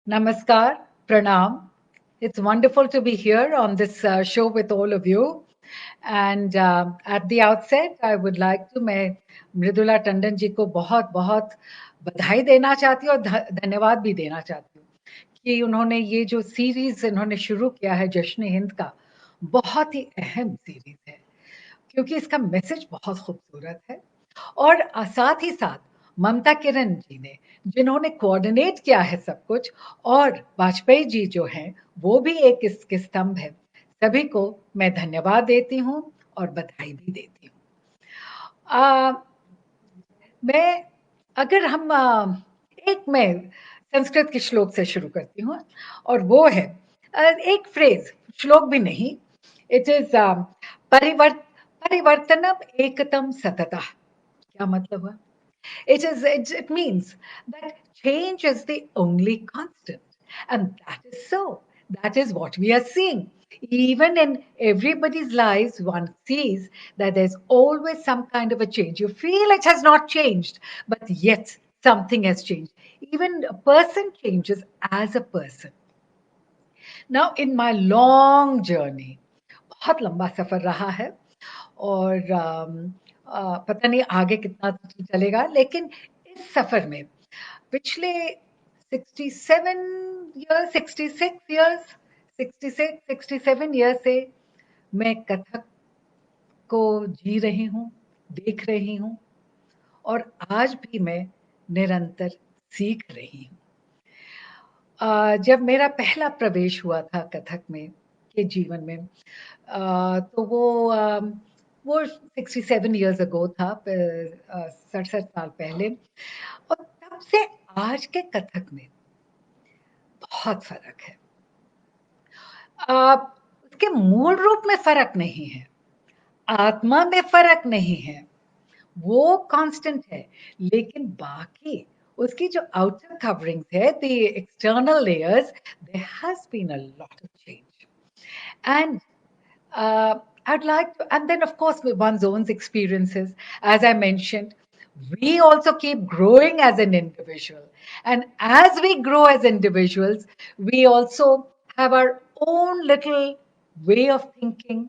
Namaskar, Pranam. It's wonderful to be here on this show with all of you. And at the outset, I would like to मैं मृदुला टंडन जी को बहुत बहुत बधाई देना चाहती हूँ और धन्यवाद भी देना चाहती हूँ कि उन्होंने ये जो सीरीज इन्होंने शुरू किया है जश्न हिंद का बहुत ही अहम सीरीज है क्योंकि इसका मैसेज बहुत खूबसूरत है और साथ ही साथ ममता किरण जी ने जिन्होंने कोऑर्डिनेट किया है सब कुछ और वाजपेयी जी जो हैं वो भी एक इसके स्तंभ है। सभी को मैं धन्यवाद देती हूँ और बधाई भी देती हूँ। मैं अगर हम मैं संस्कृत के श्लोक से शुरू करती हूँ और वो है एक फ्रेज श्लोक भी नहीं, इट इज परिवर्तनम एकतम सततः। क्या मतलब हुआ? It means that change is the only constant. And that is so. That is what we are seeing. Even in everybody's lives, one sees that there's always some kind of a change. You feel it has not changed, but yet something has changed. Even a person changes as a person. Now, in my long journey, बहुत लंबा सफर रहा है और पता नहीं आगे कितना चलेगा, लेकिन इस सफर में पिछले 67 इयर्स 66 इयर्स 66 67 इयर्स से मैं कथक को जी रही हूँ, देख रही हूँ और आज भी मैं निरंतर सीख रही हूँ। जब मेरा पहला प्रवेश हुआ था कथक में के जीवन में तो वो 67 इयर्स अगो था, 67 साल पहले। और तब से आज के कथक में बहुत फर्क है। उसके मूल रूप में फर्क नहीं है, आत्मा में फर्क नहीं है, वो कांस्टेंट है, लेकिन बाकी उसकी जो आउटर कवरिंग्स है, the external layers, there has been a lot of change. And I'd like to, and then of course with one's own experiences, as I mentioned, we also keep growing as an individual. And as we grow as individuals, we also have our own little way of thinking,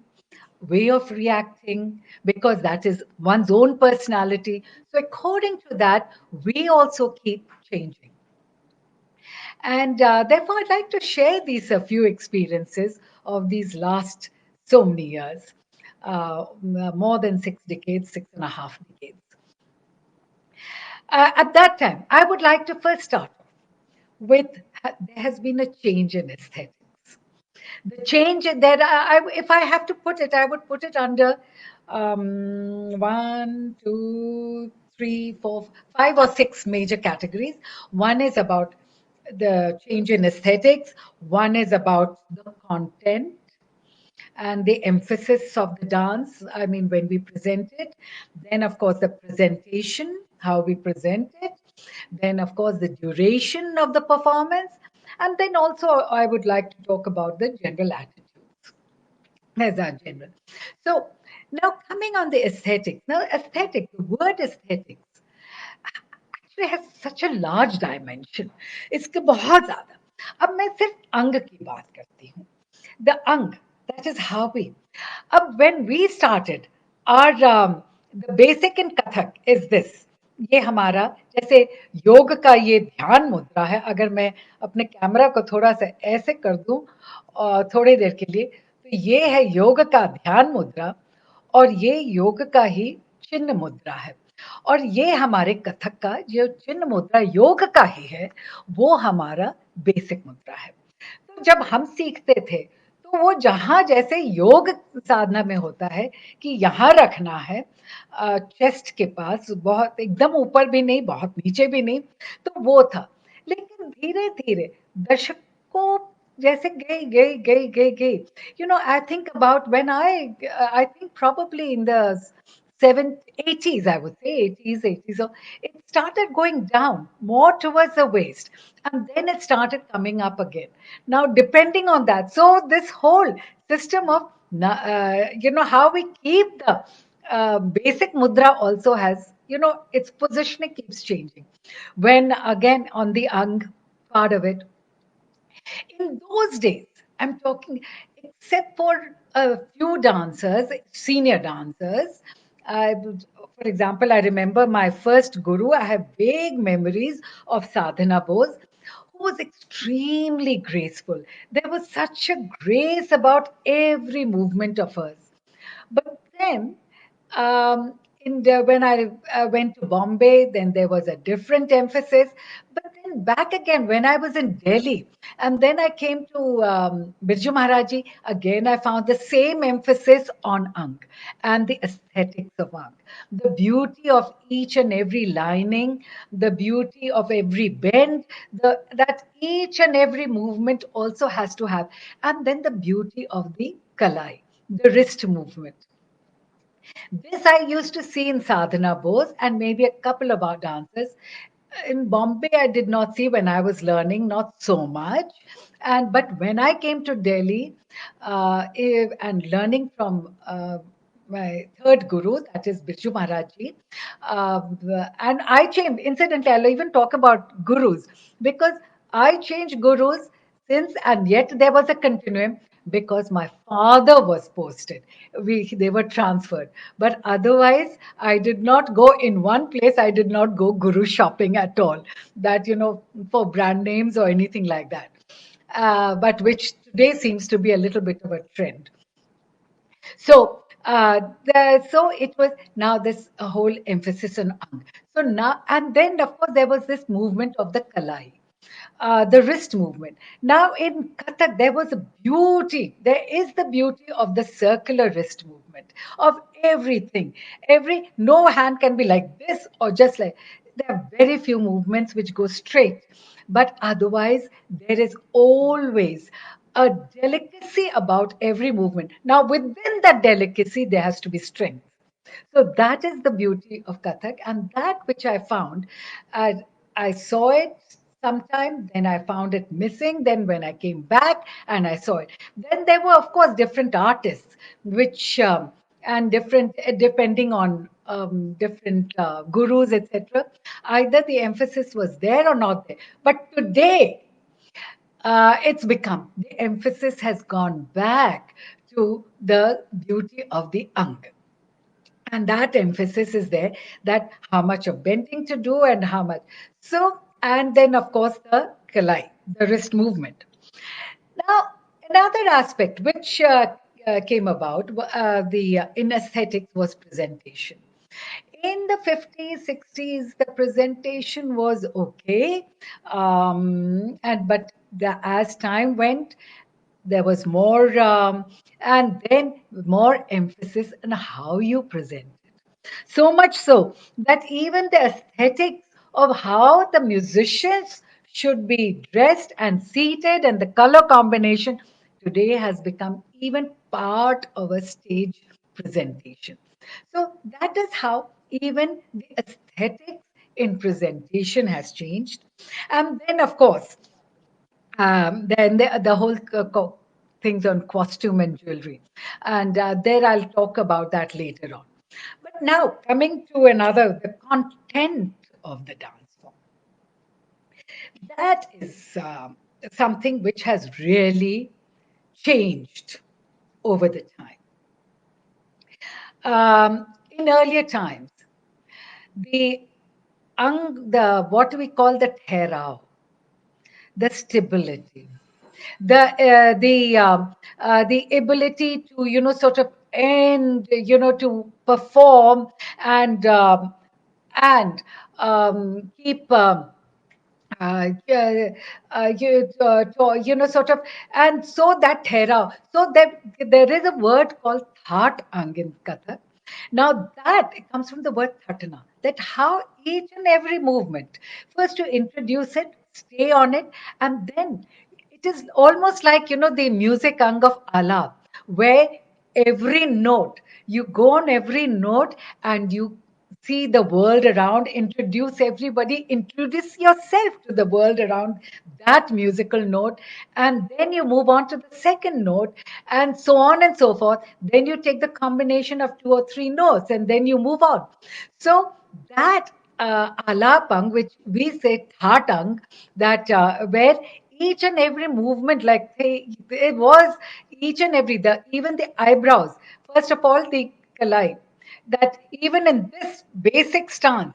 way of reacting, because that is one's own personality. So according to that, we also keep changing. And therefore, I'd like to share these a few experiences of these last so many years, more than 6 decades, 6.5 decades. At that time, I would like to first start with there has been a change in aesthetics. The change that if I have to put it, I would put it under one, two, three, four, five or six major categories. One is about the change in aesthetics. One is about the content and the emphasis of the dance. I mean, when we present it, then of course the presentation, how we present it, then of course the duration of the performance, and then also I would like to talk about the general attitudes as our general. So now coming on the aesthetics. Now aesthetic, the word aesthetics actually has such a large dimension. इसके बहुत ज़्यादा. अब मैं सिर्फ अंग की बात करती हूँ. The ang, that is how we. When we started, the basic in Kathak is this. ये हमारा जैसे योग का ये ध्यान मुद्रा है, अगर मैं अपने कैमरा को थोड़ा सा ऐसे कर दूं थोड़ी देर के लिए, तो ये है योग का ध्यान मुद्रा और ये योग का ही चिन्ह मुद्रा है। और ये हमारे कथक का जो चिन्ह मुद्रा योग का ही है, वो हमारा बेसिक मुद्रा है। तो जब हम सीखते थे तो वो जहां जैसे योग साधना में होता है कि यहाँ रखना है चेस्ट के पास, बहुत एकदम ऊपर भी नहीं बहुत नीचे भी नहीं, तो वो था। लेकिन धीरे धीरे दशकों जैसे गई गई गई गई गई, I think about when I think probably in the 80s, I would say 80s. So it started going down more towards the waist and then it started coming up again. Now, depending on that, so this whole system of, how we keep the basic mudra also has, its positioning keeps changing. When again on the ang part of it, In those days, I'm talking, except for a few dancers, senior dancers. For example, I remember my first guru. I have vague memories of Sadhana Bose, who was extremely graceful. There was such a grace about every movement of hers. But then, when I went to Bombay, then there was a different emphasis. But then back again, when I was in Delhi, and then I came to Birju Maharaji, again I found the same emphasis on Ang and the aesthetics of Ang. The beauty of each and every lining, the beauty of every bend, that each and every movement also has to have, and then the beauty of the kalai, the wrist movement. This I used to see in Sadhana Bose and maybe a couple of our dancers. In Bombay, I did not see when I was learning, not so much. And but when I came to Delhi and learning from my third guru, that is Birju Maharaji, uh, and I changed. Incidentally, I'll even talk about gurus because I changed gurus since, and yet there was a continuum because my father was posted. They were transferred, but otherwise I did not go in one place. I did not go guru shopping at all, that for brand names or anything like that, but which today seems to be a little bit of a trend. So it was now this whole emphasis on ang. So now, and then of course there was this movement of the kalai, the wrist movement. Now in Kathak, there was a beauty. There is the beauty of the circular wrist movement of everything. No hand can be like this or just like. There are very few movements which go straight, but otherwise there is always a delicacy about every movement. Now within that delicacy, there has to be strength. So that is the beauty of Kathak, and that which I found, I saw it sometime, then I found it missing. Then when I came back and I saw it, then there were of course different artists, which and different depending on different gurus, etc. Either the emphasis was there or not there. But today, it's become the emphasis has gone back to the beauty of the ang, and that emphasis is there, that how much of bending to do and how much. So and then of course the kalai, the wrist movement. Now another aspect which came about, the in aesthetics, was presentation. In the 50s 60s the presentation was okay, and but as time went, there was more and then more emphasis on how you present it. So much so that even the aesthetics of how the musicians should be dressed and seated and the color combination today has become even part of a stage presentation. So that is how even the aesthetics in presentation has changed. And then, of course, then the whole things on costume and jewelry. And there I'll talk about that later on. But now, coming to another, the content of the dance form. That is something which has really changed over the time. In earlier times, the the what we call the terao, the stability, the ability to sort of end, to perform and keep sort of, and so that thera, so that there is a word called That Ang in Kathak. Now that it comes from the word Thatana, that how each and every movement, first to introduce it, stay on it, and then it is almost like the music ang of Allah, where every note, you go on every note and you see the world around, introduce everybody, introduce yourself to the world around that musical note, and then you move on to the second note, and so on and so forth. Then you take the combination of two or three notes, and then you move on. So that alapang, which we say thatang, that where each and every movement, like it was each and every, even the eyebrows. First of all, the kalai, that even in this basic stance,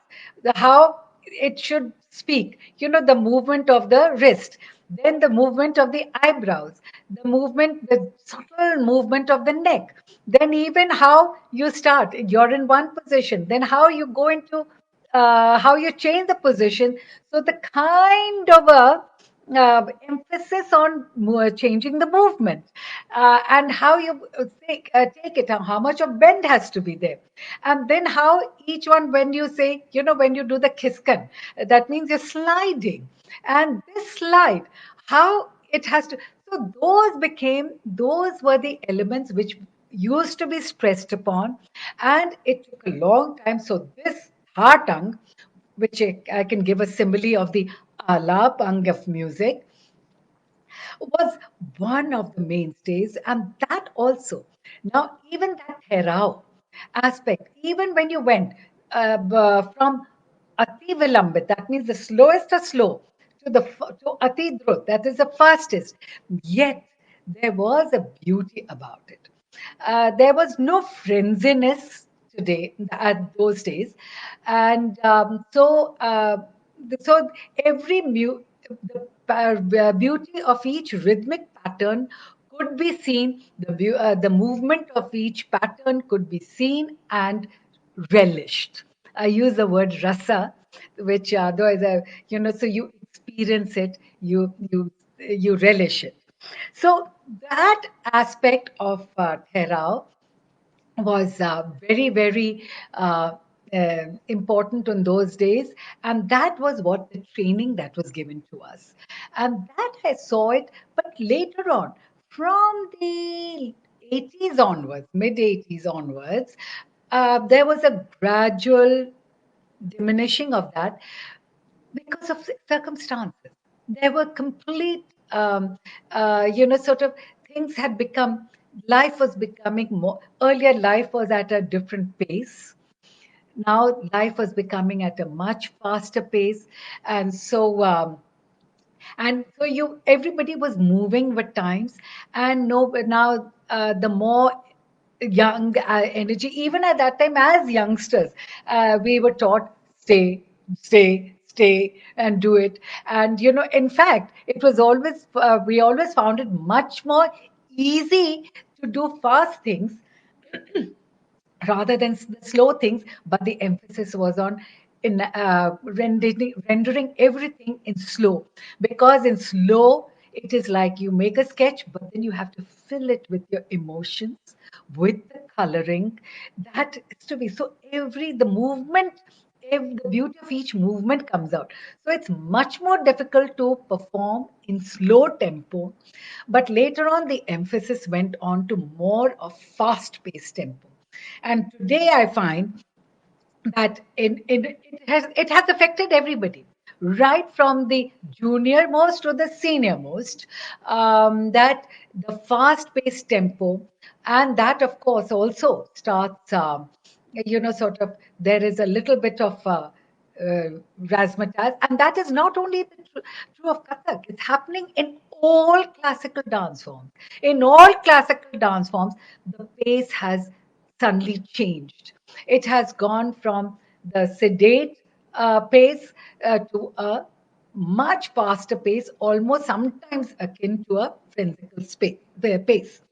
how it should speak, the movement of the wrist, then the movement of the eyebrows, the subtle movement of the neck, then even how you start, you're in one position, then how you go into, how you change the position. So the kind of a emphasis on changing the movement, and how you take it, how much of bend has to be there, and then how each one, when you say, when you do the kiskan, that means you're sliding, and this slide, how it has to. So those were the elements which used to be stressed upon, and it took a long time. So this Hartang, which I can give a simile of the alapang of music, was one of the mainstays, and that also. Now, even that Therao aspect, even when you went from Ati Vilambit, that means the slowest of slow, to Ati Drut, that is the fastest, yet there was a beauty about it. There was no frenziness today at those days, and so every the beauty of each rhythmic pattern could be seen. The movement of each pattern could be seen and relished. I use the word rasa, which otherwise, so you experience it, you relish it. So that aspect of Therao was very, very important in those days. And that was what the training that was given to us. And that I saw it, but later on, from the 80s onwards, mid 80s onwards, there was a gradual diminishing of that because of circumstances. There were complete, sort of things had become, life was becoming more, earlier life was at a different pace. Now life was becoming at a much faster pace. And so everybody was moving with times, and no, now the more young energy, even at that time as youngsters, we were taught stay and do it. And in fact, it was always we always found it much more easy to do fast things rather than the slow things, but the emphasis was on in rendering everything in slow, because in slow it is like you make a sketch, but then you have to fill it with your emotions, with the coloring. That is to be so, every the movement, the beauty of each movement comes out. So it's much more difficult to perform in slow tempo, but later on the emphasis went on to more of fast paced tempo. And today I find that it has affected everybody, right from the junior most to the senior most. That the fast paced tempo, and that of course also starts, sort of, there is a little bit of razzmatazz, and that is not only true of Kathak. It's happening in all classical dance forms. In all classical dance forms, the pace has suddenly changed. It has gone from the sedate pace to a much faster pace, almost sometimes akin to a frenzical pace.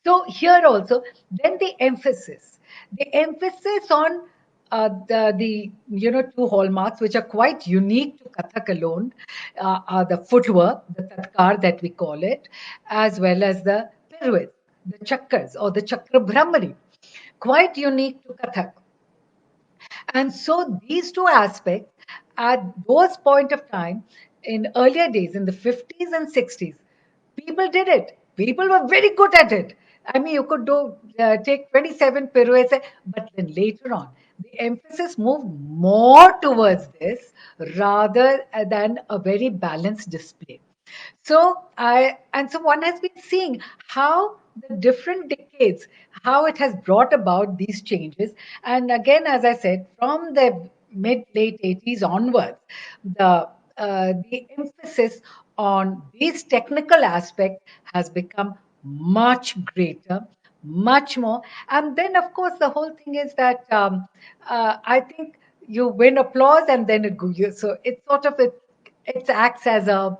So here also, then the emphasis on the two hallmarks which are quite unique to Kathak alone, are the footwork, the tatkar that we call it, as well as the pirouettes, the chakras or the chakra brahmari, quite unique to Kathak. And so these two aspects, at those point of time, in earlier days, in the 50s and 60s, people did it. People were very good at it. I mean, you could take 27 pirouettes, but then later on, the emphasis moved more towards this rather than a very balanced display. So one has been seeing how the different decades, how it has brought about these changes. And again, as I said, from the mid late 80s onwards, the the emphasis on these technical aspects has become much greater, much more. And then, of course, the whole thing is that I think you win applause and then so it sort of it acts as a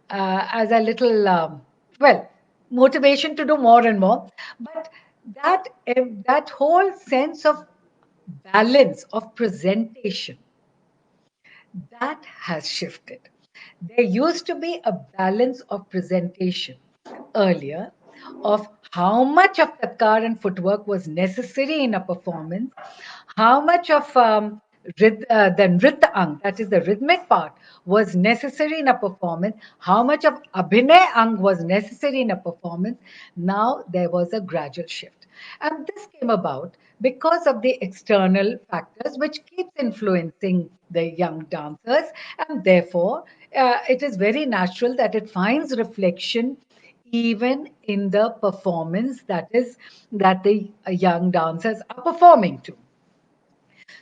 little well motivation to do more and more. But that whole sense of balance of presentation, that has shifted. There used to be a balance of presentation earlier of how much of the car and footwork was necessary in a performance, how much of the nritya ang, that is the rhythmic part, was necessary in a performance, how much of abhinay ang was necessary in a performance. Now there was a gradual shift. And this came about because of the external factors which keeps influencing the young dancers, and therefore it is very natural that it finds reflection even in the performance that the young dancers are performing to.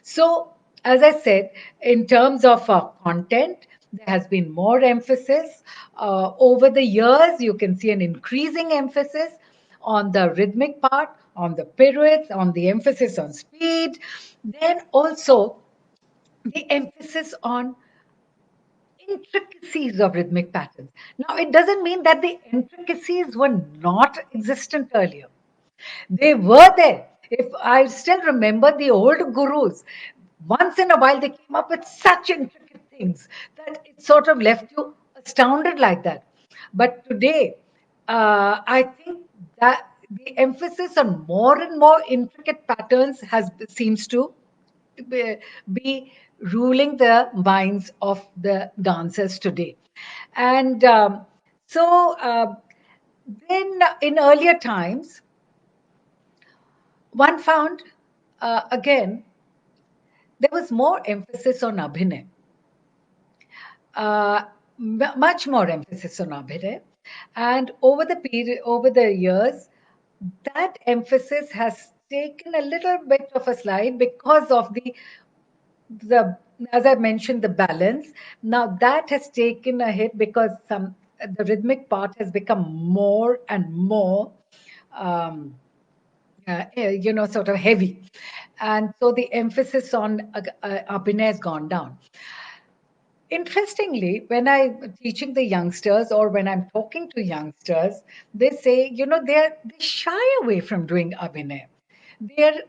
So, as I said, in terms of content, there has been more emphasis. Over the years, you can see an increasing emphasis on the rhythmic part, on the pirouettes, on the emphasis on speed. Then also the emphasis on intricacies of rhythmic patterns. Now, it doesn't mean that the intricacies were not existent earlier. They were there. If I still remember the old gurus, once in a while they came up with such intricate things that it sort of left you astounded like that. But today, I think that the emphasis on more and more intricate patterns has seems to be ruling the minds of the dancers today. And then in earlier times, one found again there was more emphasis on abhinay, much more emphasis on abhinay, and over the years, that emphasis has taken a little bit of a slide because of the as I mentioned, the balance. Now that has taken a hit because the rhythmic part has become more and more um, sort of heavy. And so the emphasis on Abhinay has gone down. Interestingly, when I'm teaching the youngsters or when I'm talking to youngsters, they say, they shy away from doing Abhinay. They're,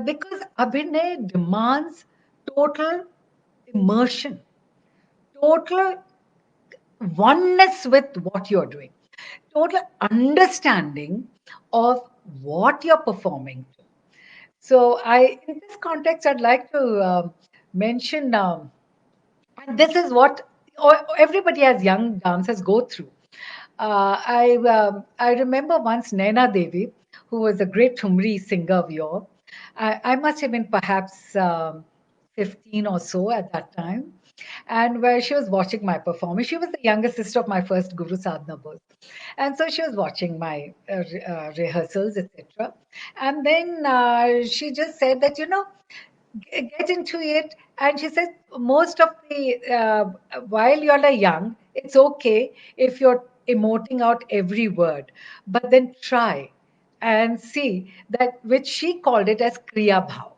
because Abhinay demands total immersion, total oneness with what you're doing, total understanding of what you're performing. So, in this context, I'd like to mention, and this is what everybody as young dancers go through. I remember once Naina Devi, who was a great Thumri singer of yore. I must have been perhaps 15 or so at that time, and where she was watching my performance. She was the younger sister of my first Guru Sadhana Bose. And so she was watching my rehearsals, etc. And then she just said that, get into it. And she said, most of while you're a young, it's okay if you're emoting out every word, but then try and see that, which she called it as Kriya Bhav,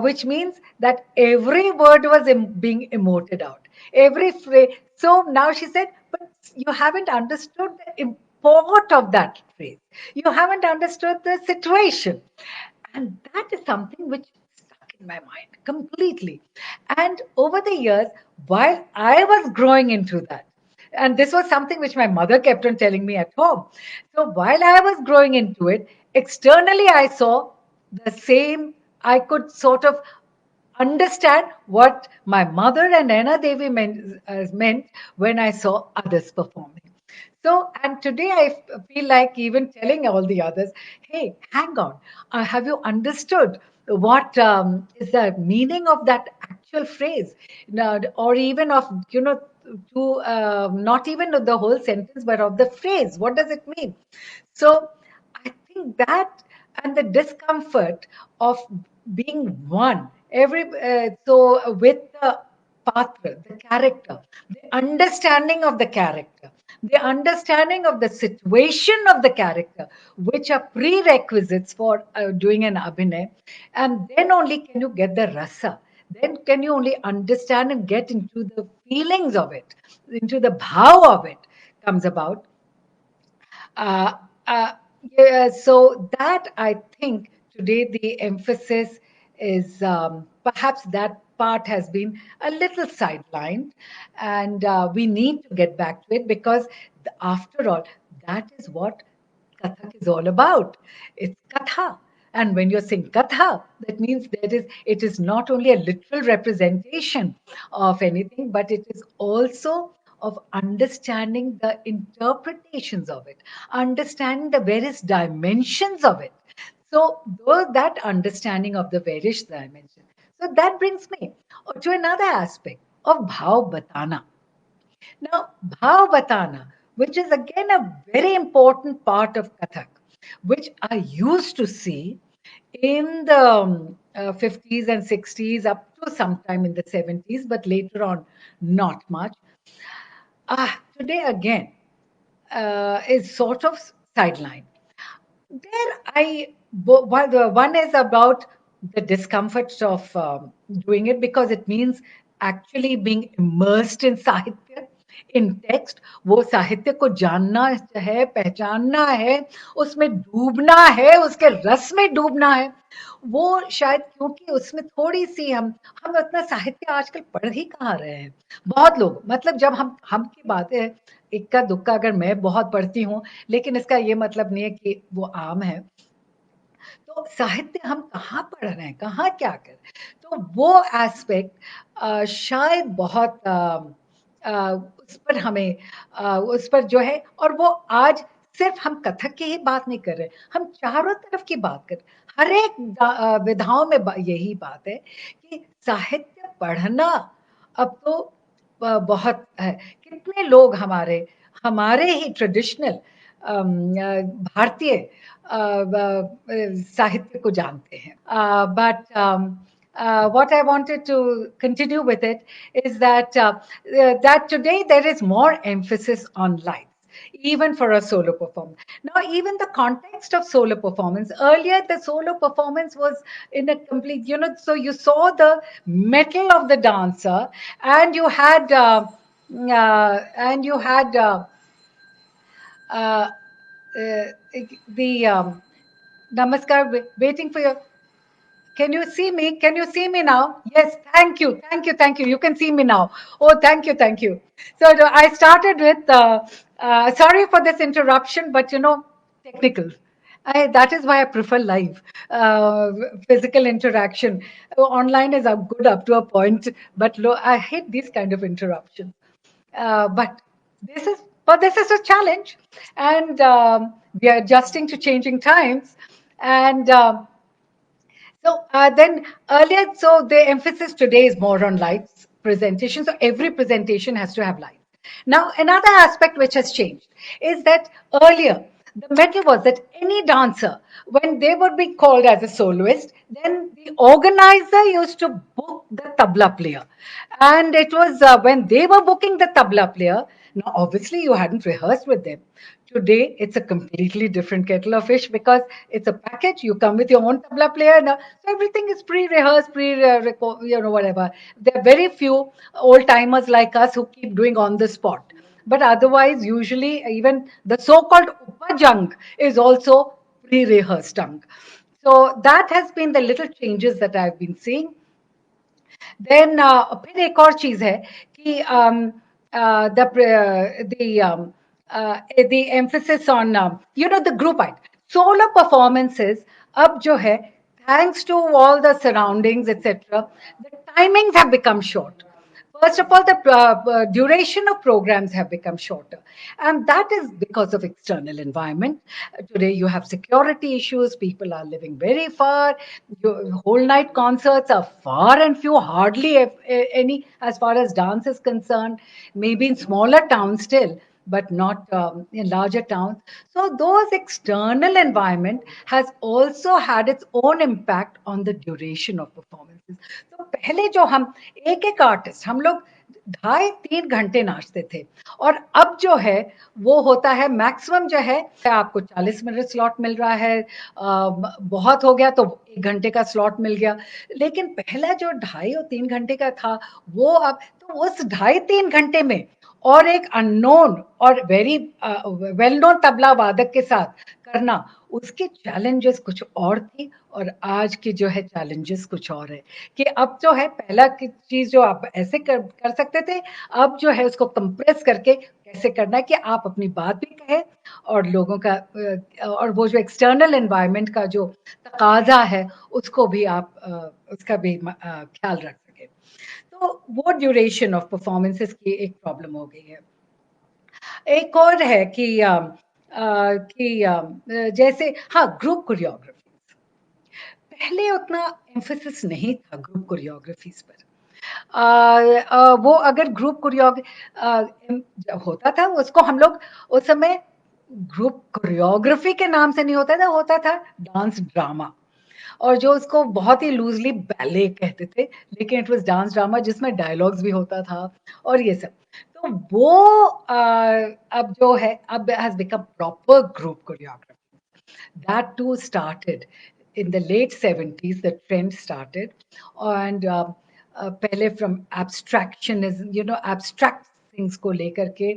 which means that every word was being emoted out. Every phrase. So now she said, but you haven't understood the import of that phrase. You haven't understood the situation. And that is something which stuck in my mind completely. And over the years, while I was growing into that, and this was something which my mother kept on telling me at home. So while I was growing into it, externally I saw the same, I could sort of understand what my mother and Anna Devi meant when I saw others performing. So, and today feel like even telling all the others, hey, hang on, have you understood what is the meaning of that actual phrase? Now, or even of, to not even of the whole sentence, but of the phrase. What does it mean? So, I think that and the discomfort of being one, with the patra, the character, the understanding of the character, the understanding of the situation of the character, which are prerequisites for doing an abhinay. And then only can you get the rasa. Then can you only understand and get into the feelings of it, into the bhav of it comes about. Uh, uh, yeah, so that I think today the emphasis is perhaps that part has been a little sidelined, and we need to get back to it because, after all, that is what Kathak is all about. It's Katha. And when you're saying Katha, that means it is not only a literal representation of anything, but it is also of understanding the interpretations of it, understanding the various dimensions of it. So, though that understanding of the various dimensions, so that brings me to another aspect of Bhav Batana. Now, Bhav Batana, which is again a very important part of Kathak, which I used to see in the 50s and 60s up to sometime in the 70s, but later on, not much. Today, again, is sort of sidelined. There, one is about the discomforts of doing it because it means actually being immersed in Sahitya, in text. वो साहित्य को जानना है, पहचानना है, उसमें डूबना है, उसके रस में डूबना है. वो शायद क्योंकि उसमें थोड़ी सी हम उतना साहित्य आजकल पढ़ ही कहाँ रहे हैं. बहुत लोग, मतलब जब हम की बात है, इक्का दुक्का अगर मैं बहुत पढ़ती हूँ, लेकिन इसका ये मतलब नहीं है कि वो आम है. तो साहित्य हम कहाँ पढ़ रहे हैं, कहाँ क्या कर रहे हैं. तो वो एस्पेक्ट शायद बहुत उस पर हमें उस पर जो है, और वो आज सिर्फ हम कथक की ही बात नहीं कर रहे, हम चारों तरफ की बात कर रहे हैं. हर एक विधाओं में यही बात है कि साहित्य पढ़ना अब तो बहुत है. कितने लोग हमारे हमारे ही ट्रेडिशनल भारतीय साहित्य को जानते हैं. But what I wanted to continue with it is that today there is more emphasis on lights, even for a solo performance. Now, even the context of solo performance, earlier the solo performance was in a complete, so you saw the metal of the dancer, and you had uh, the Namaskar, waiting for your. Can you see me? Can you see me now? Yes, thank you, thank you, thank you. You can see me now. Oh, thank you, thank you. So I started with, sorry for this interruption, but technical. That is why I prefer live, physical interaction. Online is good up to a point, but I hate these kind of interruptions. But this is this is a challenge, and we are adjusting to changing times. And so then earlier, so the emphasis today is more on lights presentation. So every presentation has to have lights. Now, another aspect which has changed is that earlier the metal was that any dancer, when they would be called as a soloist, then the organizer used to book the tabla player. And it was when they were booking the tabla player, now obviously you hadn't rehearsed with them. Today, it's a completely different kettle of fish because it's a package. You come with your own tabla player now, so everything is pre-rehearsed, whatever. There are very few old timers like us who keep doing on the spot. But otherwise, usually even the so-called upajang is also pre-rehearsed tongue. So that has been the little changes that I've been seeing. Then फिर एक और चीज है कि the emphasis on the group art solo performances अब जो है, thanks to all the surroundings etc., the timings have become short. First of all, the duration of programs have become shorter, and that is because of external environment. Today, you have security issues. People are living very far. Your whole night concerts are far and few, hardly any as far as dance is concerned. Maybe in smaller towns still, but not in larger towns. So those external environment has also had its own impact on the duration of performances. तो पहले जो हम एक artist हम लोग 2.5-3 घंटे नाचते थे, और अब जो है वो होता है मैक्सिमम जो है आपको 40 मिनट स्लॉट मिल रहा है, बहुत हो गया तो 1 घंटे का स्लॉट मिल गया। लेकिन पहला जो 2.5 और 3 घंटे का था, वो अब तो उस 2.5-3 घंटे में और एक अननोन और वेरी वेल नोन तबला वादक के साथ करना, उसके चैलेंजेस कुछ और थी और आज की जो है चैलेंजेस कुछ और है। कि अब जो है पहला की चीज जो आप ऐसे कर सकते थे, अब जो है उसको कंप्रेस करके कैसे करना है कि आप अपनी बात भी कहें और लोगों का और वो जो एक्सटर्नल एनवायरनमेंट का जो तकाजा है उसको भी आप उसका भी ख्याल रख सके। तो वो ड्यूरेशन ऑफ परफॉर्मेंसेस की एक प्रॉब्लम हो गई है। एक और है कि जैसे हाँ, ग्रुप कोरियोग्राफी पहले उतना एम्फेसिस नहीं था ग्रुप कोरियोग्राफीज पर। वो अगर ग्रुप होता था उसको हम लोग उस समय ग्रुप कोरियोग्राफी के नाम से नहीं होता था डांस ड्रामा, और जो उसको बहुत ही लूजली बैले कहते थे, लेकिन इट वाज डांस ड्रामा जिसमें डायलॉग्स भी होता था और ये सब। तो वो अब जो है अब has become proper group choreography. That too started in the late 70s. The trend started, and पहले from abstractionism, abstract things को लेकर के,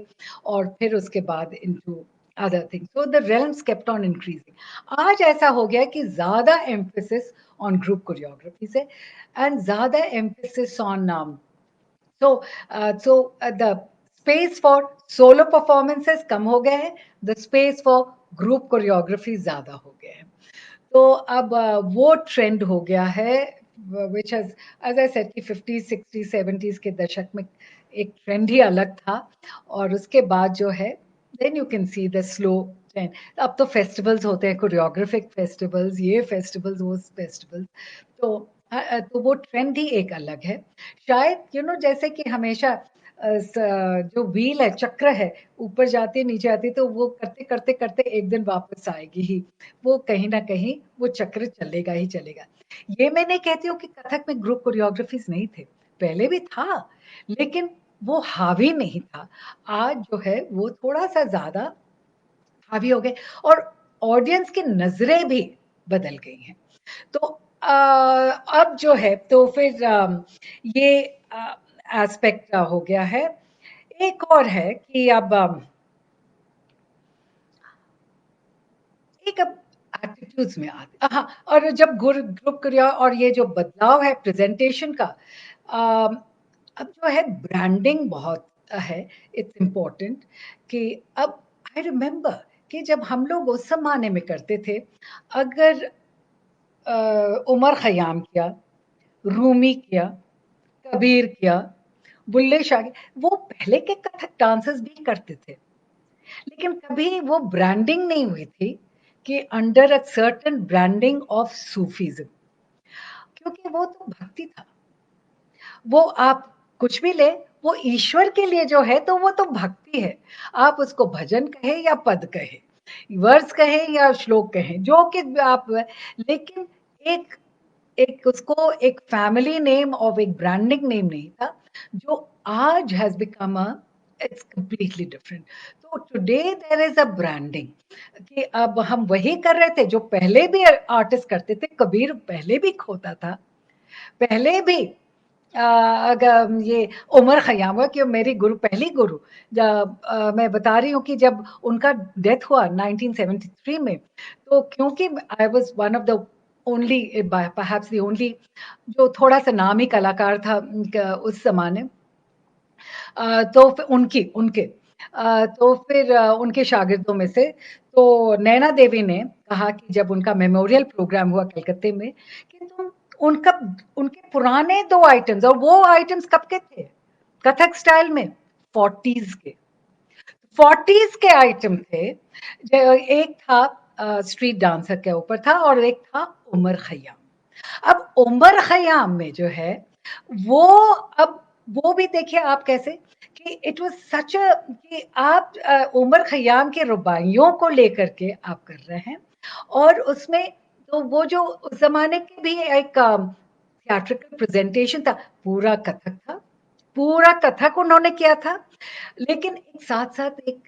और फिर उसके बाद into other things. So the realms kept on increasing. आज ऐसा हो गया कि ज्यादा emphasis on group choreography से, and ज्यादा emphasis on the space for solo performances कम हो गए हैं, the space for group choreography ज्यादा हो गए हैं। तो अब वो ट्रेंड हो गया है which has, as I said कि 50s 60s 70s के दशक में एक ट्रेंड ही अलग था, और उसके बाद जो है then you can see the slow trend. अब तो फेस्टिवल्स होते हैं, कोरियोग्राफिक फेस्टिवल्स, ये फेस्टिवल्स वो फेस्टिवल्स, तो वो ट्रेंड ही एक अलग है। शायद जैसे कि हमेशा जो व्हील है, चक्र है, ऊपर जाती नीचे आती, तो वो करते करते करते एक दिन वापस आएगी ही, वो कहीं ना कहीं वो चक्र चलेगा ही चलेगा। ये मैं नहीं कहती हूँ कि कथक में ग्रुप कोरियोग्राफीज नहीं थे, पहले भी था, लेकिन वो हावी नहीं था। आज जो है वो थोड़ा सा ज्यादा हावी हो गए, और ऑडियंस की नजरें भी बदल गई हैं। तो अब जो है तो फिर ये एस्पेक्ट हो गया है। एक और है कि अब एक अब एटीट्यूड्स में आते, हाँ, और जब ग्रुप क्रिया और ये जो बदलाव है प्रेजेंटेशन का, अब जो है ब्रांडिंग बहुत है, इट्स इम्पोर्टेंट। कि अब आई रिमेम्बर कि जब हम लोग उस जमाने में करते थे, अगर उमर खयाम किया, रूमी किया, कबीर किया, बुल्ले शाह किया, वो पहले के कथक डांसर्स भी करते थे, लेकिन कभी वो ब्रांडिंग नहीं हुई थी कि under a certain branding of Sufism, क्योंकि वो तो भक्ति था। वो आप कुछ भी ले, वो ईश्वर के लिए जो है तो वो तो भक्ति है। आप उसको भजन कहे या पद कहे, वर्स कहे या श्लोक कहे, जो कि आप, लेकिन एक एक उसको एक फैमिली नेम और एक ब्रांडिंग नेम नहीं था, जो आज has become a, it's completely different. तो today there is a branding, कि अब हम वही कर रहे थे जो पहले भी आर्टिस्ट करते थे। कबीर पहले भी खोता था, पहले भी अगर ये उमर खयाम हुआ, कि मेरी गुरु, पहली गुरु, जब मैं बता रही हूँ कि जब उनका डेथ हुआ 1973 में, तो क्योंकि I was one of the only, perhaps the only जो थोड़ा सा नामी कलाकार था उस जमाने, तो फिर उनकी उनके तो फिर उनके शागिर्दों में से तो नैना देवी ने कहा कि जब उनका मेमोरियल प्रोग्राम हुआ कलकत्ते में, कि तुम उनका उनके पुराने 2 आइटम्स, और वो आइटम्स कब के थे कथक स्टाइल में, 40s के, 40s के आइटम थे। एक था स्ट्रीट डांसर के ऊपर था, और एक था उमर खयाम। अब उमर खयाम में जो है वो अब वो भी देखिए आप कैसे कि इट वाज सच अ कि आप उमर खयाम के रुबाइयों को लेकर के आप कर रहे हैं और उसमें तो वो जो उस ज़माने की भी एक थिएट्रिकल प्रेज़ेंटेशन था, पूरा कथक था, पूरा कथक उन्होंने किया था। लेकिन एक साथ-साथ एक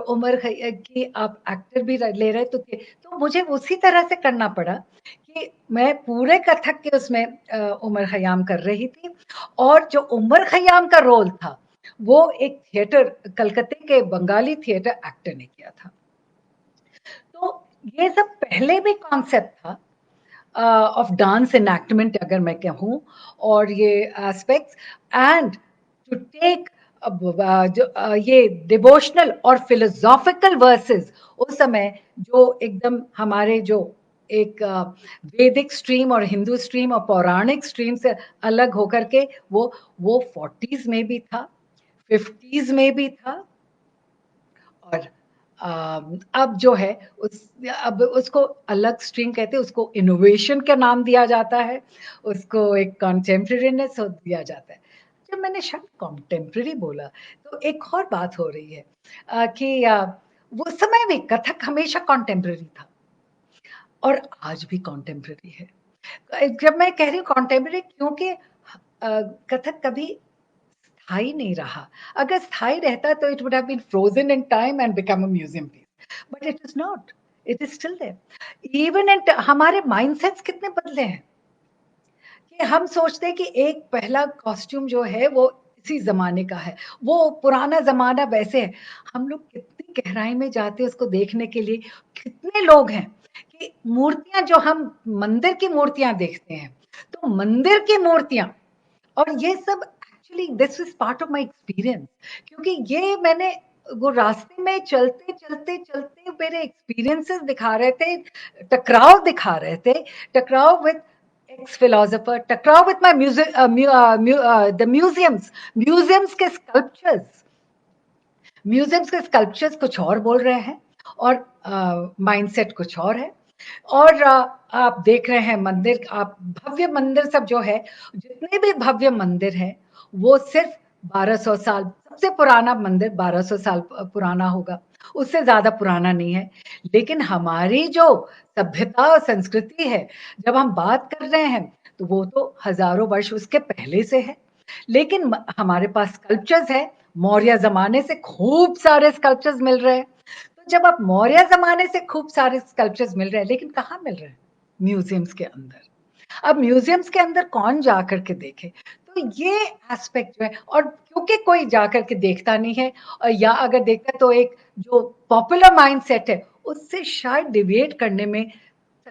उमर की आप एक्टर भी ले रहे तो थे, तो मुझे उसी तरह से करना पड़ा कि मैं पूरे कथक के उसमें उमर खयाम कर रही थी और जो उमर खयाम का रोल था, वो एक थिएटर कलकत्ते के बंगाली थिएटर एक्टर ने किया था। तो ये सब पहले भी कॉन्सेप्ट था ऑफ डांस एनैक्टमेंट अगर मैं कहूँ और ये एस्पेक्ट्स एंड टू टेक ये डिवोशनल और फिलोसॉफिकल वर्सेस उस समय जो एकदम हमारे जो एक वैदिक स्ट्रीम और हिंदू स्ट्रीम और पौराणिक स्ट्रीम से अलग होकर के वो 40s में भी था, 50s में भी था और अब जो है अब उसको अलग स्ट्रीम कहते हैं, उसको इनोवेशन का नाम दिया जाता है, उसको एक कंटेम्प्रेरीनेस दिया जाता है। जब मैंने शब्द कंटेम्प्रेरी बोला तो एक और बात हो रही है कि वो समय भी कथक हमेशा कंटेम्प्रेरी था और आज भी कंटेम्प्रेरी है। जब मैं कह रही हूँ कंटेम्प्रेरी क्योंकि कथक कभी स्थायी नहीं रहा। अगर स्थायी रहता तो it would have been frozen in time and become a museum piece. But it is not. It is still there. Even in हमारे माइंडसेट्स कितने बदले हैं कि हम सोचते हैं कि एक पहला कॉस्ट्यूम जो है वो इसी ज़माने का है। वो पुराना ज़माना वैसे है। हम लोग कितनी गहराई में जाते हैं उसको देखने के लिए। कितने लोग हैं कि मूर्तियाँ जो हम मंदिर की मूर्तियाँ देखते हैं, तो मंदिर की मूर्तियाँ और ये सब actually this is part of my experience क्योंकि ये मैंने वो रास्ते में चलते चलते चलते मेरे एक्सपीरियंसेस दिखा रहे थे टकराव दिखा रहे थे टकराव विद एक्स फिलोसोफर टकराव विद माय द म्यूजियम्स के स्कल्पचर्स कुछ और बोल रहे हैं और माइंडसेट कुछ और है और आप देख रहे हैं मंदिर आप भव्य मंदिर सब जो है जितने भी भव्य मंदिर हैं वो सिर्फ 1200 साल सबसे पुराना मंदिर 1200 साल पुराना होगा उससे ज्यादा पुराना नहीं है लेकिन हमारी जो सभ्यता और संस्कृति है जब हम बात कर रहे हैं तो वो तो हजारों वर्ष उसके पहले से है लेकिन हमारे पास स्कल्पचर्स है मौर्य जमाने से खूब सारे स्कल्पचर्स मिल रहे हैं तो जब आप मौर्य जमाने से खूब सारे स्कल्पचर्स मिल रहे हैं लेकिन कहाँ मिल रहे हैं म्यूजियम्स के अंदर अब म्यूजियम्स के अंदर कौन जा करके देखे तो ये एस्पेक्ट जो है और क्योंकि कोई जा करके देखता नहीं है और या अगर देखता है तो एक जो पॉपुलर माइंडसेट है उससे शायद डिविएट करने में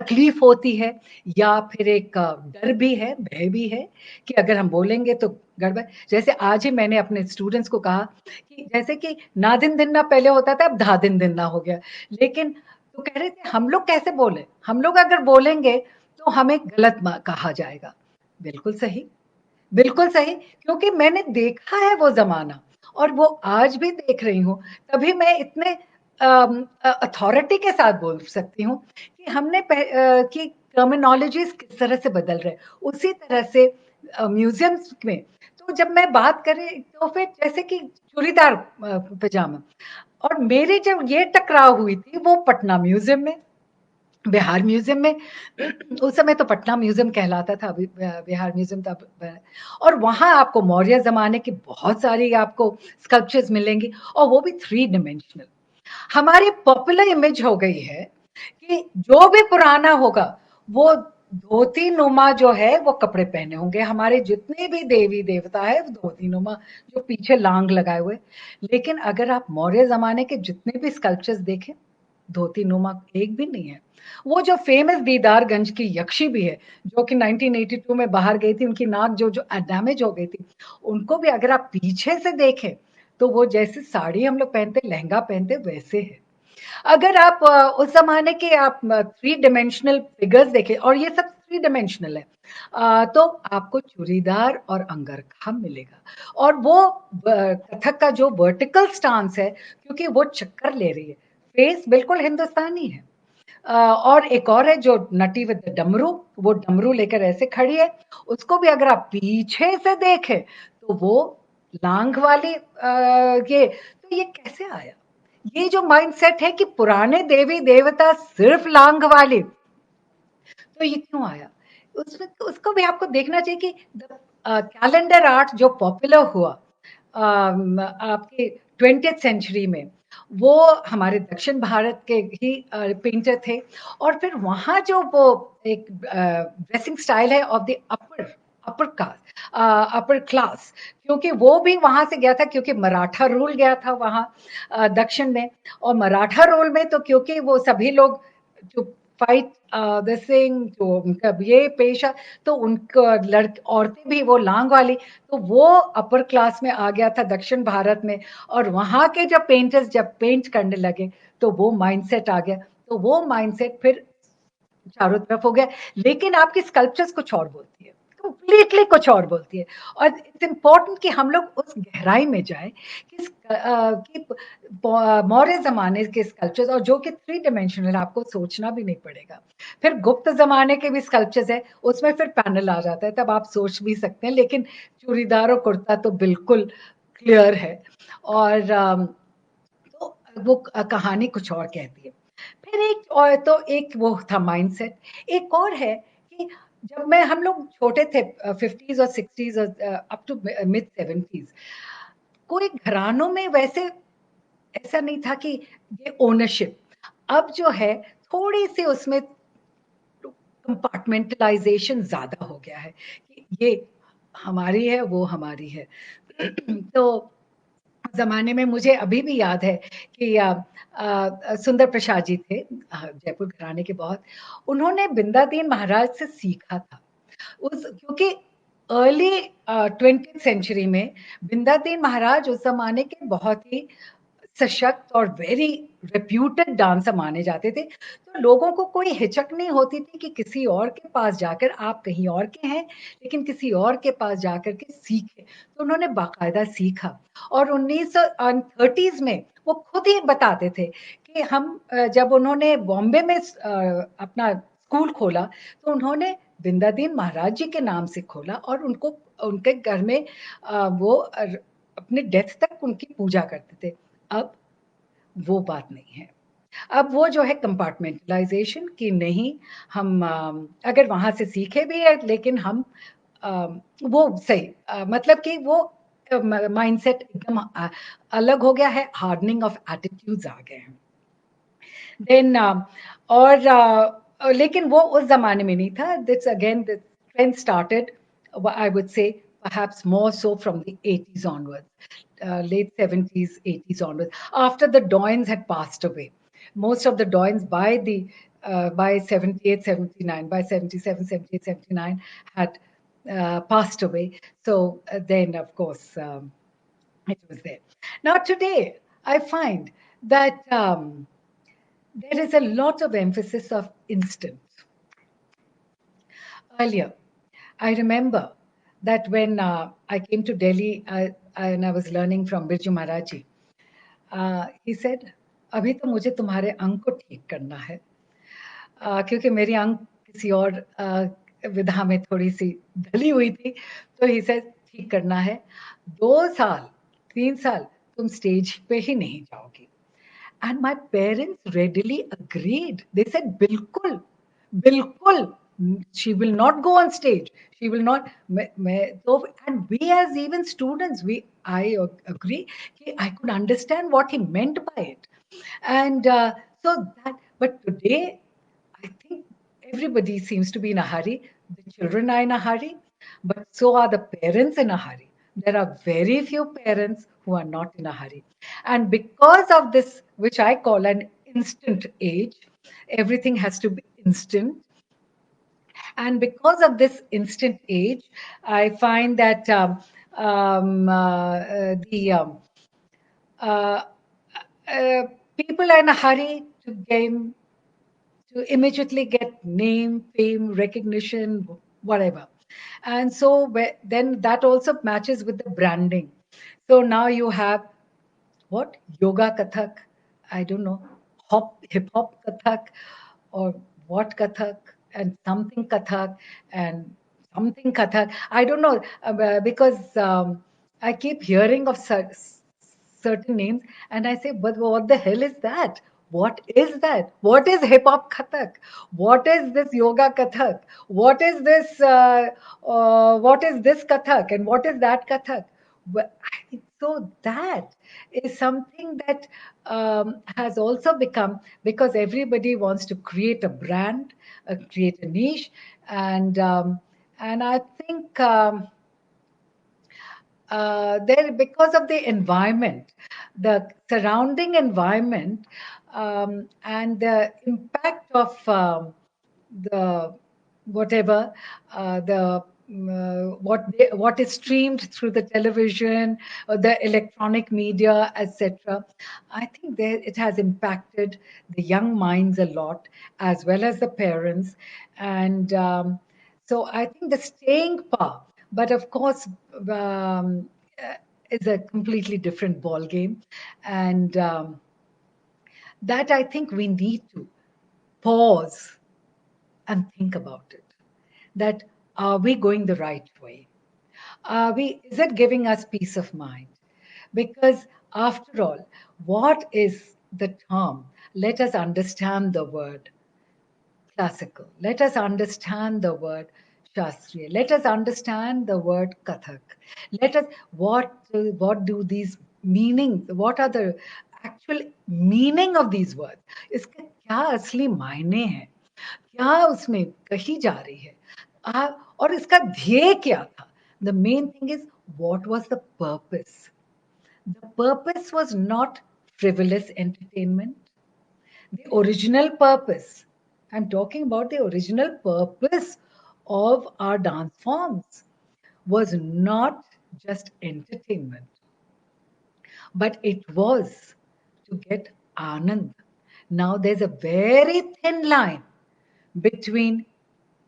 तकलीफ होती है या फिर एक डर भी है भय भी है कि अगर हम बोलेंगे तो गड़बड़ जैसे आज ही मैंने अपने स्टूडेंट्स को कहा कि जैसे कि ना दिन दिन ना पहले होता था अब धा दिन दिन ना हो गया लेकिन तो कह रहे थे हम लोग कैसे बोले हम लोग अगर बोलेंगे तो हमें गलत कहा जाएगा बिल्कुल सही बिल्कुल सही क्योंकि मैंने देखा है वो जमाना और वो आज भी देख रही हूँ तभी मैं इतने अथॉरिटी के साथ बोल सकती हूँ कि कि टर्मिनोलॉजीज किस तरह से बदल रहे उसी तरह से म्यूजियम्स में तो जब मैं बात करें तो फिर जैसे कि चूड़ीदार पजामा और मेरी जब ये टकराव हुई थी वो पटना म्यूजियम में बिहार म्यूजियम में उस समय तो पटना म्यूजियम कहलाता था अभी बिहार म्यूजियम था और वहां आपको मौर्य जमाने की बहुत सारी आपको स्कल्पचर्स मिलेंगी और वो भी 3 डायमेंशनल हमारी पॉपुलर इमेज हो गई है कि जो भी पुराना होगा वो धोती नुमा जो है वो कपड़े पहने होंगे हमारे जितने भी देवी देवता है वो धोती नुमा जो पीछे लांग लगाए हुए लेकिन अगर आप मौर्य जमाने के जितने भी स्कल्पचर्स देखें धोती नुमा एक भी नहीं है वो जो फेमस दीदारगंज की यक्षी भी है जो कि 1982 में बाहर गई थी उनकी नाक जो जो डैमेज हो गई थी उनको भी अगर आप पीछे से देखें तो वो जैसे साड़ी हम लोग पहनते लहंगा पहनते वैसे है अगर आप उस जमाने के आप 3 डायमेंशनल फिगर्स देखें और ये सब 3 डायमेंशनल है तो आपको चूड़ीदार और अंगरखा मिलेगा और वो कथक का जो वर्टिकल स्टांस है क्योंकि वो चक्कर ले रही है फेस बिल्कुल हिंदुस्तानी है और एक और है जो नटी विद डमरू वो डमरू लेकर ऐसे खड़ी है उसको भी अगर आप पीछे से देखें तो वो लांग वाली ये कैसे आया? ये जो माइंडसेट है कि पुराने देवी देवता सिर्फ लांग वाले, तो ये क्यों आया? उसमें उसको भी आपको देखना चाहिए कि कैलेंडर आर्ट जो पॉपुलर हुआ आपके 20th सेंचुरी में, वो हमारे दक्षिण भारत के ही पेंटर थे। और फिर वहाँ जो वो एक ड्रेसिंग स्टाइल है of the upper caste, upper class, क्योंकि वो भी वहां से गया था, क्योंकि मराठा रूल गया था वहाँ दक्षिण में। और मराठा रूल में तो क्योंकि वो सभी लोग जो फाइट सिंह, जो उनका ये पेशा, तो उनका औरतें भी वो लांग वाली, तो वो अपर क्लास में आ गया था दक्षिण भारत में। और वहां के जब पेंटर्स जब पेंट करने लगे, तो वो माइंडसेट आ गया, तो वो माइंडसेट फिर चारों तरफ हो गया। लेकिन आपकी स्कल्पचर्स कुछ और बोलती है, कंप्लीटली कुछ और बोलती है। और इट्स इम्पोर्टेंट कि हम लोग उस गहराई में जाए कि मौर्य जमाने के स्कल्पचर्स, और जो कि 3 डायमेंशनल, आपको सोचना भी नहीं पड़ेगा। फिर गुप्त जमाने के भी स्कल्पचर्स है, उसमें फिर पैनल आ जाता है, तब आप सोच भी सकते हैं। लेकिन चूड़ीदार और कुर्ता तो बिल्कुल क्लियर है। और तो वो कहानी कुछ और कहती है। फिर एक और, तो एक वो था माइंडसेट। एक और है कि जब मैं हम लोग छोटे थे, 50s और 60s और अप टू मिड 70s, कोई घरानों में वैसे ऐसा नहीं था कि ये ओनरशिप। अब जो है थोड़ी सी उसमें कंपार्टमेंटलाइजेशन ज्यादा हो गया है कि ये हमारी है, वो हमारी है। तो जमाने में मुझे अभी भी याद है कि सुंदर प्रसाद जी थे, जयपुर घराने के बहुत। उन्होंने बिंदादीन महाराज से सीखा था, उस क्योंकि अर्ली 20th सेंचुरी में बिंदादीन महाराज उस जमाने के बहुत ही सशक्त और वेरी रेप्यूटेड डांसर माने जाते थे। तो लोगों को कोई हिचक नहीं होती थी कि किसी और के पास जाकर, आप कहीं और के हैं लेकिन किसी और के पास जाकर के सीखे। तो उन्होंने बाकायदा सीखा। और 1930s में वो खुद ही बताते थे कि हम जब उन्होंने बॉम्बे में अपना स्कूल खोला, तो उन्होंने बिंदादीन महाराज जी के नाम से खोला, और उनको उनके घर में वो अपने डेथ तक उनकी पूजा करते थे। अब वो बात नहीं है। अब वो जो है कंपार्टमेंटलाइजेशन की नहीं, हम अगर वहां से सीखे भी है, लेकिन हम वो सही मतलब कि वो माइंडसेट एकदम अलग हो गया है, हार्डनिंग ऑफ एटीट्यूड्स आ गए हैं। देन और लेकिन वो उस जमाने में नहीं था। That's again the trend started, I would say perhaps more so from the 80s onwards, late 70s, 80s onwards, after the Doyens had passed away. Most of the Doyens by 78, 79, by 77, 78, 79 had passed away. So then, of course, it was there. Now, today, I find that there is a lot of emphasis of instant. Earlier, I remember that when I came to Delhi and I was learning from Birju Maharaj ji, he said, अभी तो मुझे तुम्हारे अंग को ठीक करना है, क्योंकि मेरी अंग किसी और विधा में थोड़ी सी ढली हुई थी। तो ही said ठीक करना है, 2 साल 3 साल तुम स्टेज पे ही नहीं जाओगी। And my parents readily agreed. They said, बिल्कुल, बिल्कुल, she will not go on stage. She will not. So, and we as even students, I agree. I could understand what he meant by it. And so that, but today, I think everybody seems to be in a hurry. The children are in a hurry, but so are the parents in a hurry. There are very few parents who are not in a hurry. And because of this, which I call an instant age, everything has to be instant. And because of this instant age, I find that the uh, uh, people are in a hurry to immediately get name, fame, recognition, whatever. And so then that also matches with the branding. So now you have what? Yoga Kathak, I don't know, hip hop Kathak, or what Kathak, and something Kathak, and something Kathak. I don't know, because I keep hearing of certain names, and I say, but what the hell is that? What is that? What is hip hop Kathak? What is this yoga Kathak? What is this? What is this Kathak? And what is that Kathak? Well, so that is something that has also become, because everybody wants to create a brand, create a niche, and I think. There, because of the environment, the surrounding environment, and the impact of the whatever the what is streamed through the television or the electronic media, etc. I think there it has impacted the young minds a lot, as well as the parents, and so I think the staying power, but of course, um, uh, is a completely different ball game, and that I think we need to pause and think about it. That are we going the right way? Are we? Is it giving us peace of mind? Because after all, what is the term? Let us understand the word classical. Let us understand the word Shastriya. Let us understand the word Kathak. Let us what do these meanings? What are the actual meaning of these words? इसके क्या असली मायने हैं? क्या उसमें कही जा रही है? और इसका ध्येय क्या था? The main thing is, what was the purpose? The purpose was not frivolous entertainment. The original purpose, I'm talking about the original purpose of our dance forms, was not just entertainment, but it was to get anand. Now there's a very thin line between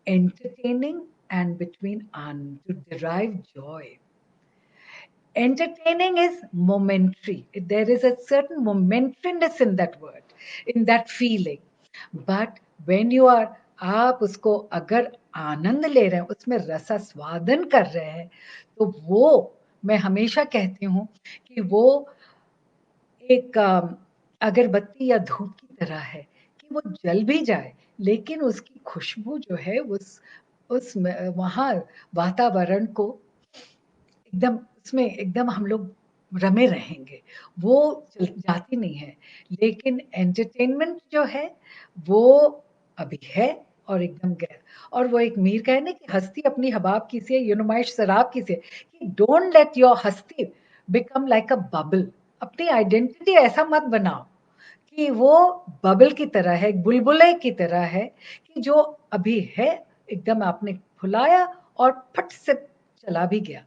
entertaining and between anand, to derive joy. Entertaining is momentary. There is a certain momentariness in that word, in that feeling. But when you are, आप उसको अगर आनंद ले रहे हैं, उसमें रसास्वादन कर रहे हैं, तो वो मैं हमेशा कहती हूँ कि वो एक अगरबत्ती या धूप की तरह है कि वो जल भी जाए, लेकिन उसकी खुशबू जो है उस वहाँ वातावरण को एकदम उसमें एकदम हम लोग रमे रहेंगे, वो जाती नहीं है। लेकिन एंटरटेनमेंट जो है वो अभी है और एकदम गया। और वो एक मीर का है ना कि हस्ती अपनी हबाब की से, नुमाइश शराब की से, कि डोंट लेट योर हस्ती बिकम लाइक अ बबल। अपनी आइडेंटिटी ऐसा मत बनाओ कि वो बबल की तरह है, एक बुलबुले की तरह है, कि जो अभी है एकदम आपने फुलाया और फट से चला भी गया।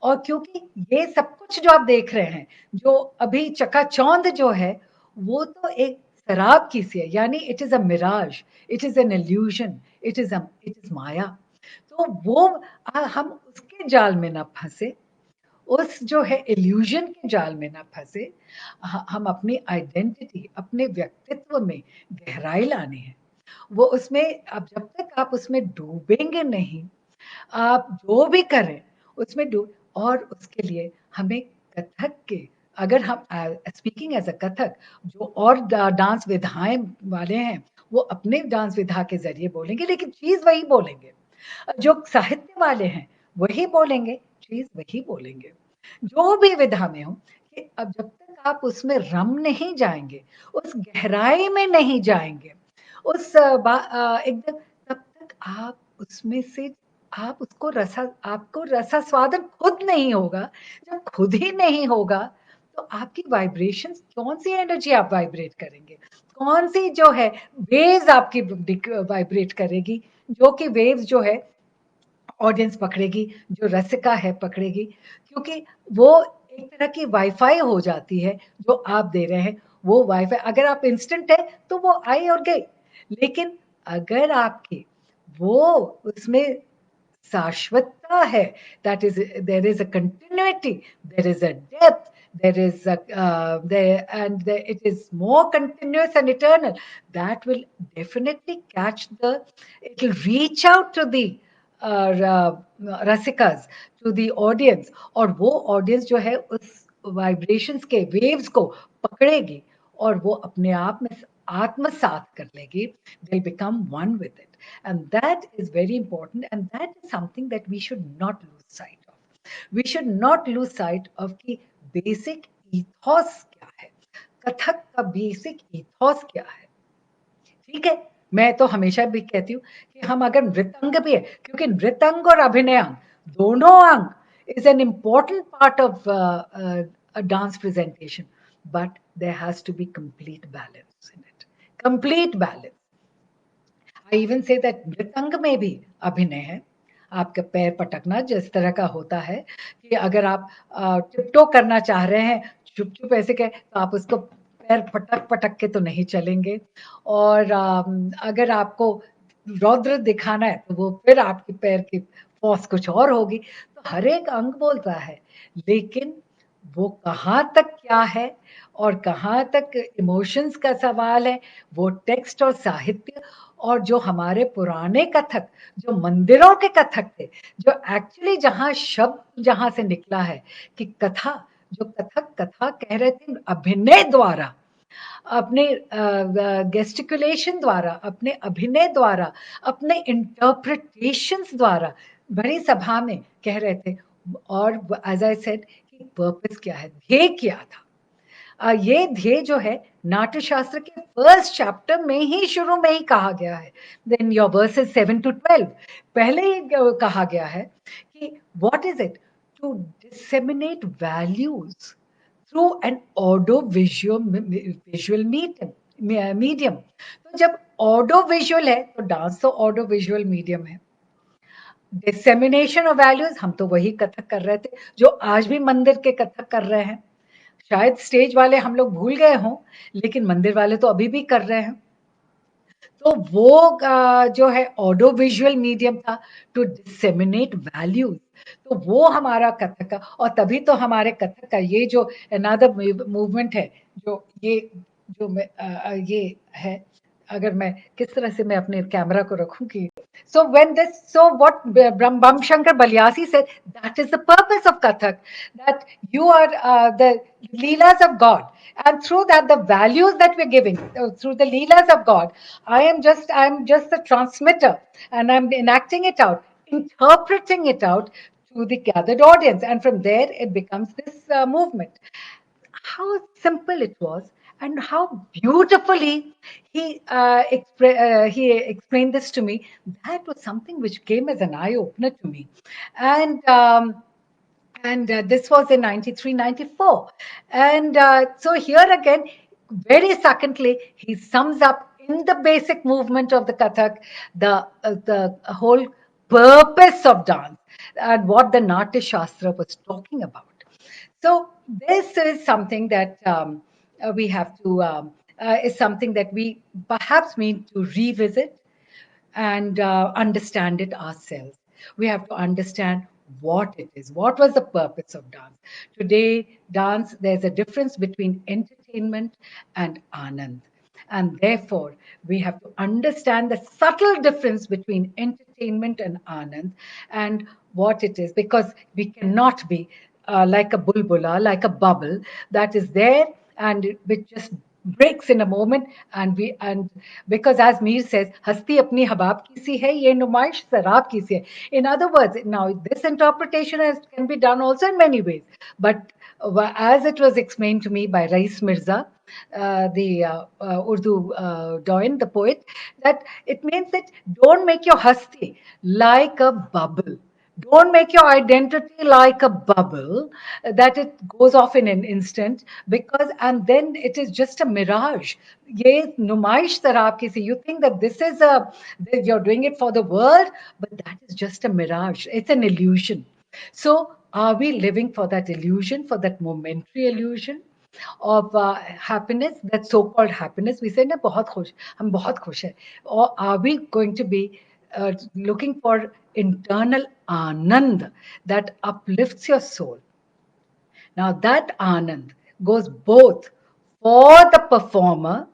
और क्योंकि ये सब कुछ जो आप देख रहे हैं, जो अभी चकाचौंध जो है, वो तो एक शराब की सी है, यानी it is a mirage, it is an illusion, it is maya. तो वो हम उसके जाल में ना फंसे, उस जो है इल्यूजन के जाल में ना फंसे। हम अपनी आइडेंटिटी, अपने व्यक्तित्व में गहराई लानी है। वो उसमें, अब जब तक आप उसमें डूबेंगे नहीं, आप जो भी करें उसमें डूब। और उसके लिए हमें कथक के, अगर हम स्पीकिंग एज अ कथक, जो और डांस विधाएं वाले हैं वो अपने डांस विधा के जरिए बोलेंगे, लेकिन चीज वही बोलेंगे। जो साहित्य वाले हैं वही बोलेंगे, चीज वही बोलेंगे, जो भी विधा में हो। कि अब जब तक आप उसमें रम नहीं जाएंगे, उस गहराई में नहीं जाएंगे, उस एकदम, तब तक आप उसमें से, आप उसको आपको रसास्वादन खुद नहीं होगा। जब खुद ही नहीं होगा, तो आपकी वाइब्रेशन, कौन सी एनर्जी आप वाइब्रेट करेंगे? कौन सी जो है वेव्स आपकी वाइब्रेट करेगी? जो कि वेव्स जो है ऑडियंस पकड़ेगी, जो रसिका है पकड़ेगी, क्योंकि वो एक तरह की वाईफाई हो जाती है जो आप दे रहे हैं। वो वाईफाई अगर आप इंस्टेंट है तो वो आई और गई, लेकिन अगर आपकी वो उसमें शाश्वतता है, that is, there is a continuity, there is a depth, there is a there, and there, it is more continuous and eternal, that will definitely catch the, it will reach out to the rasikas, to the audience, और वो audience जो है उस vibrations के waves को पकड़ेगी और वो अपने आप में आत्मसात कर लेगी. They'll become one with it, and that is very important, and that is something that we should not lose sight of. We should not lose sight of कि बेसिक ethos क्या है, कथक का बेसिक ethos क्या है. ठीक है, मैं तो हमेशा भी कहती हूँ कि हम अगर नृतंग भी है, क्योंकि नृतंग और अभिनय अंग दोनों अंग is an important part of a dance presentation, but there has to be complete balance in it. Complete balance. I even say that नृतंग में भी अभिनय है. आपका पैर पटकना जिस तरह का होता है कि अगर आप टिपटो करना चाह रहे हैं, चुप चुप ऐसे कहे, तो आप उसको पैर पटक पटक के तो नहीं चलेंगे. और अगर आपको रौद्र दिखाना है तो वो फिर आपके पैर की फोर्स कुछ और होगी. तो हर एक अंग बोलता है, लेकिन वो कहाँ तक क्या है और कहाँ तक इमोशंस का सवाल है, वो टेक्स्ट और साहित्य और जो हमारे पुराने कथक, जो मंदिरों के कथक थे, जो एक्चुअली जहाँ शब्द जहाँ से निकला है कि कथा, जो कथक कथा कह रहे थे अभिनय द्वारा, अपने गेस्टिकुलेशन द्वारा, अपने अभिनय द्वारा, अपने इंटरप्रिटेशंस द्वारा बड़ी सभा में कह रहे थे. और एज आई सेड कि पर्पस क्या है, ध्येय क्या था. ये ध्येय जो है नाट्यशास्त्र के फर्स्ट चैप्टर में ही शुरू में ही कहा गया है. देन योर वर्सेस 7 to 12 पहले ही कहा गया है कि what is it, to disseminate values through an audio visual medium. तो जब ऑडियो विजुअल है तो डांस तो ऑडियो विजुअल मीडियम है. डिसेमिनेशन ऑफ वैल्यूज, हम तो वही कथक कर रहे थे जो आज भी मंदिर के कथक कर रहे हैं. शायद स्टेज वाले हम लोग भूल गए हों, लेकिन मंदिर वाले तो अभी भी कर रहे हैं. तो वो जो है ऑडियो विजुअल मीडियम था टू डिसेमिनेट वैल्यूज. तो वो हमारा कथक का, और तभी तो हमारे कथक का ये जो अनदर मूवमेंट है, जो ये जो ये है, अगर मैं किस तरह से मैं अपने कैमरा को रखूं कि so what Bhamshankar Balyasi said, that is the purpose of Kathak, that you are the Leelas of God, and through that the values that we're giving through the Leelas of God, I'm just the transmitter, and I'm enacting it out, interpreting it out to the gathered audience, and from there it becomes this movement. How simple it was, and how beautifully he explained this to me. That was something which came as an eye opener to me. And this was in 93, 94. And so here again, very succinctly, he sums up in the basic movement of the Kathak the whole purpose of dance and what the Natya Shastra was talking about. So this is something that we have to, is something that we perhaps need to revisit and understand it ourselves. We have to understand what it is. What was the purpose of dance? Today, dance, there's a difference between entertainment and anand. And therefore, we have to understand the subtle difference between entertainment and anand and what it is, because we cannot be like a bulbula, like a bubble that is there and which just breaks in a moment. And because as Mir says, hasti apni habab ki si hai, ye numaish sarab ki si hai. In other words, now this interpretation can be done also in many ways, but as it was explained to me by Rais Mirza, the Urdu doyen, the poet, that it means that don't make your hasti like a bubble. Don't make your identity like a bubble that it goes off in an instant, because and then it is just a mirage. Ye numaish tarab kisi. You think that this is that you're doing it for the world, but that is just a mirage. It's an illusion. So are we living for that illusion, for that momentary illusion of happiness, that so-called happiness? We say na bahut khush, hum bahut khush hai. Or are we going to be looking for internal anand that uplifts your soul? Now that anand goes both for the performer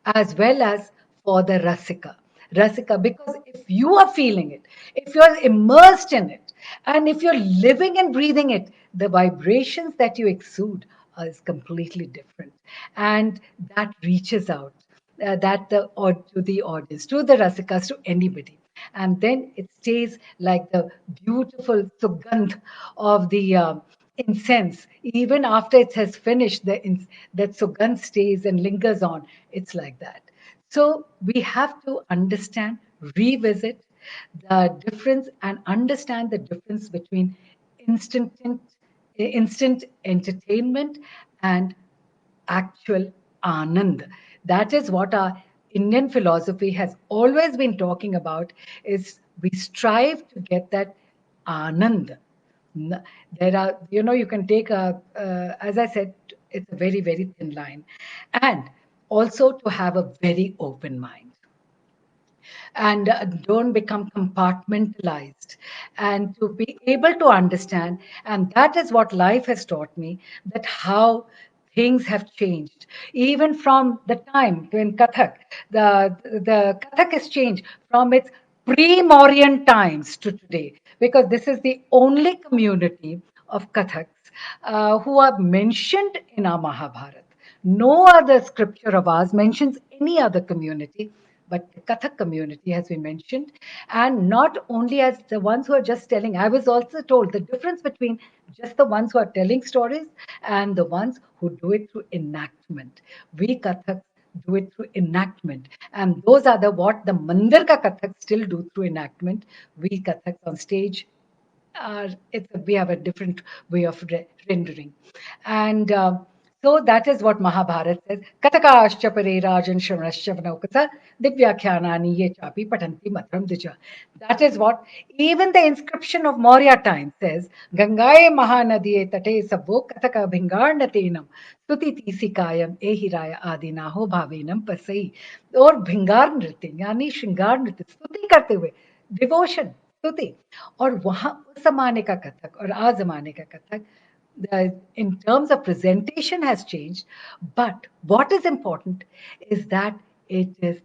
as well as for the rasika. Rasika, because if you are feeling it, if you are immersed in it, And if you're living and breathing it, the vibrations that you exude is completely different. And that reaches out, to the audience, to the rasikas, to anybody. And then it stays like the beautiful sugandh of the incense. Even after it has finished, that sugandh stays and lingers on. It's like that. So we have to understand, revisit the difference, and understand the difference between instant instant entertainment and actual anand. That is what our Indian philosophy has always been talking about, is we strive to get that anand. There are, you can take as I said, it's a very, very thin line. And also to have a very open mind, and don't become compartmentalized, and to be able to understand. And that is what life has taught me, that how things have changed, even from the time when the Kathak has changed from its pre-Mauryan times to today, because this is the only community of Kathaks who are mentioned in our Mahabharata. No other scripture of ours mentions any other community, but the Kathak community has been mentioned. And not only as the ones who are just telling, I was also told the difference between just the ones who are telling stories and the ones who do it through enactment. We Kathaks do it through enactment. And those are what the Mandir ka Kathak still do through enactment. We Kathaks on stage, we have a different way of rendering. And so that is what Mahabharata says. Kathakascha pare rajan shravanascha vanaukasa divyakyanani ye chapi patanti matram dija. That is what even the inscription of Maurya time says. Gangaye mahanadiye tate sabbo kataka bhingarnatenam स्तुति तीसी कायम ए हिराया आदि ना हो भावेनम पसई. और भिंगार नृत्य यानी श्रृंगार नृत्य, स्तुति करते हुए, डिवोशन, स्तुति. और वहां उस जमाने का कथक और आज जमाने का Kathak, in terms of presentation has changed, but what is important is that it is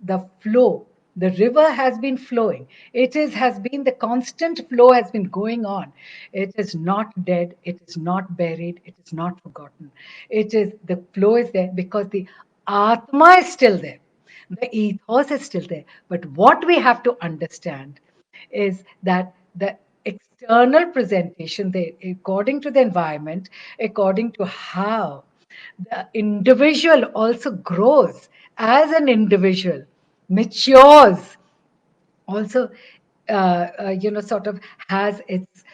the flow. The river has been flowing. It is has been the constant flow has been going on. It is not dead. It is not buried. It is not forgotten. It is the flow is there because the Atma is still there. The ethos is still there. But what we have to understand is that the external presentation, according to the environment, according to how the individual also grows as an individual, matures, also sort of has its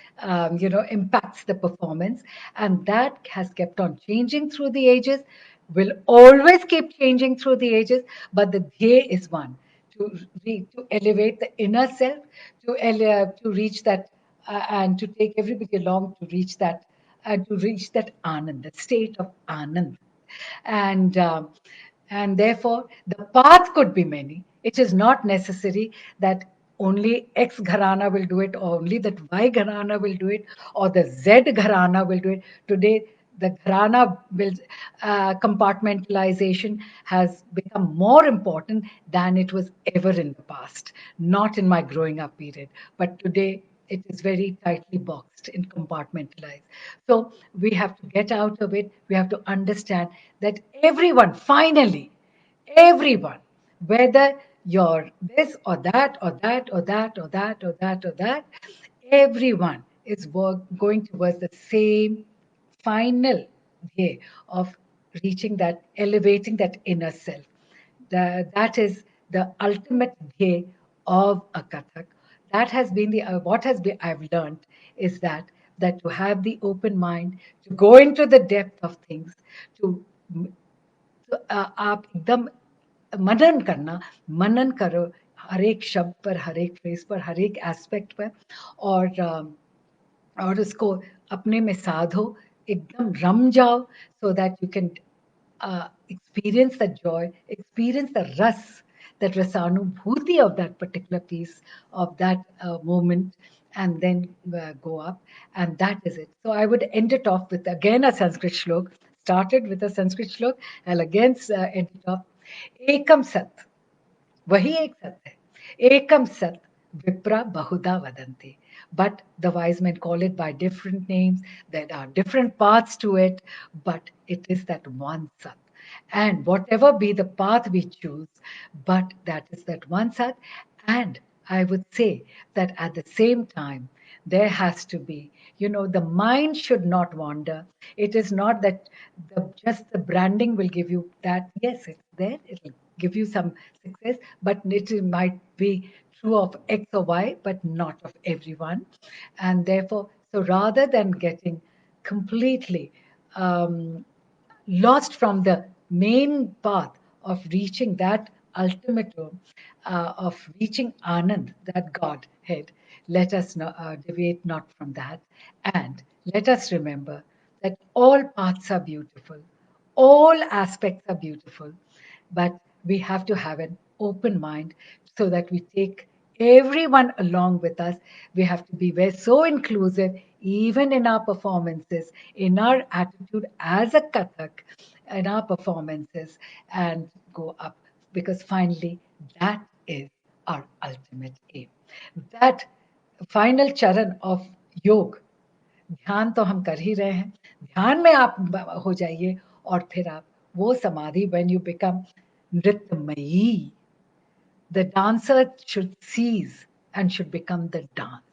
impacts the performance. And that has kept on changing through the ages, will always keep changing through the ages. But the dhya is one, to elevate the inner self, to reach that, and to take everybody along to reach that, and to reach that anand, the state of anand. And and therefore the path could be many. It is not necessary that only X gharana will do it, or only that Y gharana will do it, or the Z gharana will do it. Today the gharana will compartmentalization has become more important than it was ever in the past. Not in my growing up period, but today it is very tightly boxed and compartmentalized. So we have to get out of it. We have to understand that everyone, finally, everyone, whether you're this or that or that or that or that or that or that, everyone is going towards the same final day of reaching that, elevating that inner self. That is the ultimate day of a Kathak. That has been what has been I've learned is that to have the open mind, to go into the depth of things, to आप एकदम मनन करना, मनन करो हर एक शब्द पर, हर एक phrase पर, हर एक एस्पेक्ट पर, और उसको अपने में साधो, एकदम रम जाओ, so that you can experience the joy, experience the ras, that rasanubhuti of that particular piece, of that moment, and then go up. And that is it. So I would end it off with again a Sanskrit shlok. Started with a Sanskrit shlok. I'll again end it off. Ekam sat. वही एक सत्य है. एकम सत विप्रा बहुधा वदंती. but the wise men call it by different names. There are different paths to it, but it is that one Sat. And whatever be the path we choose, but that is that one Sat. And I would say that at the same time, there has to be, the mind should not wander. It is not that just the branding will give you that. Yes, it's there. It'll give you some success, but it might be true of X or Y, but not of everyone. And therefore, so rather than getting completely um, lost from the main path of reaching that ultimate goal, of reaching Anand, that Godhead. Let us deviate not from that. And let us remember that all paths are beautiful, all aspects are beautiful, but we have to have an open mind so that we take everyone along with us. We have to be very so inclusive, even in our performances, in our attitude as a Kathak, in our performances, and go up. Because finally, that is our ultimate aim. That final charan of योग, ध्यान तो हम कर ही रहे हैं, ध्यान में आप हो जाइए और फिर आप वो समाधि, when you become नृत्यमयी, the dancer should cease and should become the dance.